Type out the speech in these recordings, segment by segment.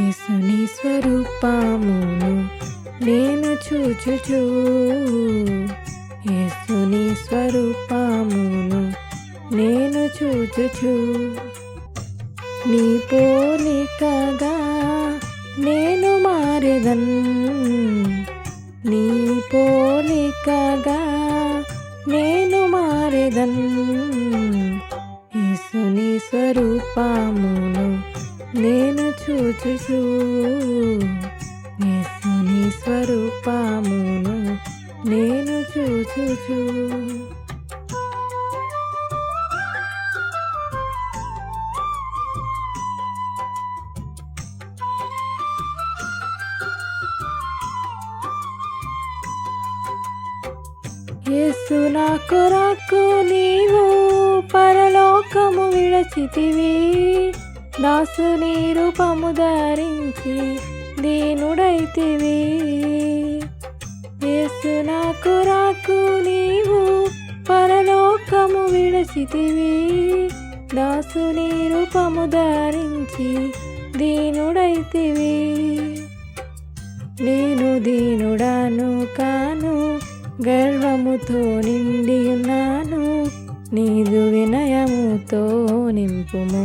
యేసుని స్వరూపమును నేను చూచుచు, యేసుని స్వరూపమును నేను చూచుచు, నీ పోలికగా నేను మారెదన్, నీ పోలికగా నేను మారెదన్, యేసుని స్వరూపమును నేను చూచుచు, యేసుని స్వరూపమును నేను చూచుచు. యేసు నా కొరకు నీవు పరలోకము విడచితివి, దాసుని రూపము ధరించి దీనుడైతివి. యేసు నా కొరకు నీవు పరలోకము విడచితివి, దాసుని రూపము ధరించి దీనుడైతివి. నేను దీనుడను కాను, గర్వముతో నిండి ఉన్నాను, నీదు వినయముతో నింపుము.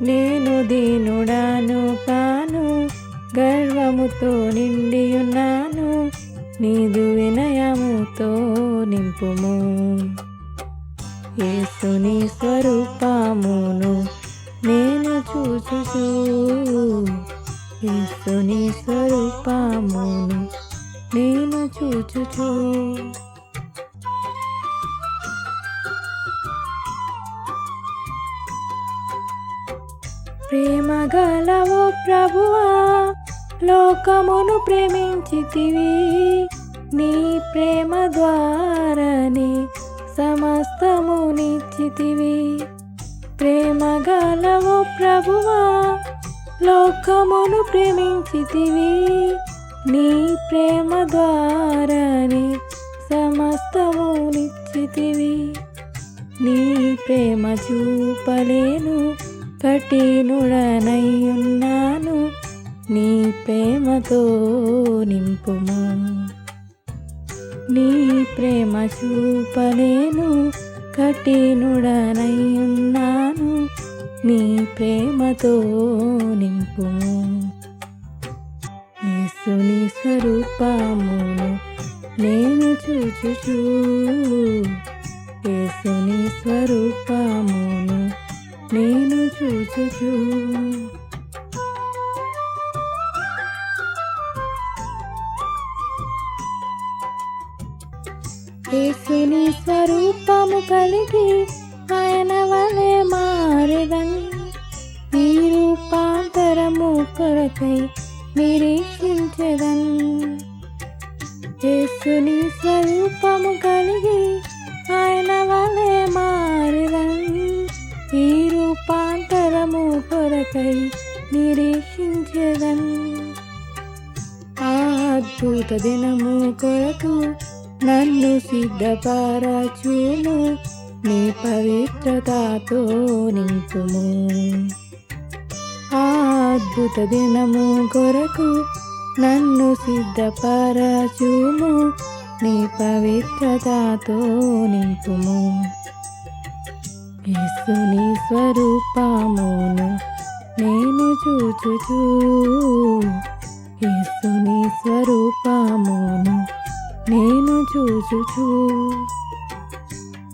నేను దీనుడను కాను, గర్వముతో నిండి ఉన్నాను, నీదు వినయముతో నింపుము. యేసుని స్వరూపమును నేను చూచుచు, యేసుని స్వరూపమును నేను చూచుచు. ప్రేమ గలవో ప్రభువా, లోకమును ప్రేమించితివి, నీ ప్రేమ ద్వారానే సమస్తమునిచ్చితివి. ప్రేమ గలవో ప్రభువా, లోకమును ప్రేమించితివి, నీ ప్రేమ ద్వారానే సమస్తమునిచ్చితివి. నీ ప్రేమ చూపలేను, కఠినుడనై ఉన్నాను, నీ ప్రేమతో నింపుము. నీ ప్రేమ చూపలేను, కఠినుడనై ఉన్నాను, నీ ప్రేమతో నింపుము. యేసుని స్వరూపమును నేను చూచుచు, యేసుని స్వరూపమును నేను చూచుచు. యేసుని స్వరూపము కలిగి ఆయన వలె మారెదన్, ఈ రూపాంతరము కొరకై నిరీక్షించెదన్. యేసుని స్వరూపము కలిగి ఆయన వలె మారెదన్, ఈ రూపాంతరము కొరకై నిరీక్షించెదన్. ఆ అద్భుత దినము కొరకు నన్ను సిద్ధపరచుము, నీ పవిత్రతతో నింపుము. ఆ అద్భుత దినము కొరకు నన్ను సిద్ధపరచుము, నీ పవిత్రతతో నింపుము. యేసుని స్వరూపమును నేను చూచుచు, యేసుని స్వరూపమును నేను చూచుచు,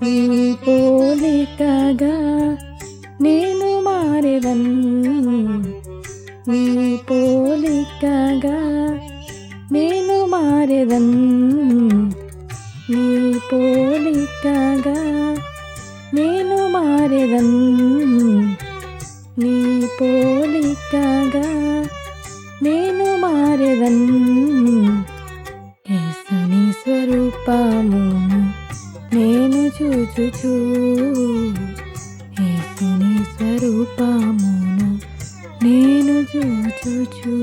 నీ పోలికగా నేను మారెదన్, నీ పోలికగా నేను మారెదన్, నీ పోలికగా నేను మారెదన్, నీ పోలికగా నేను మారెదన్. యేసుని స్వరూపమును నేను చూచుచు, యేసుని స్వరూపమును నేను చూచుచు.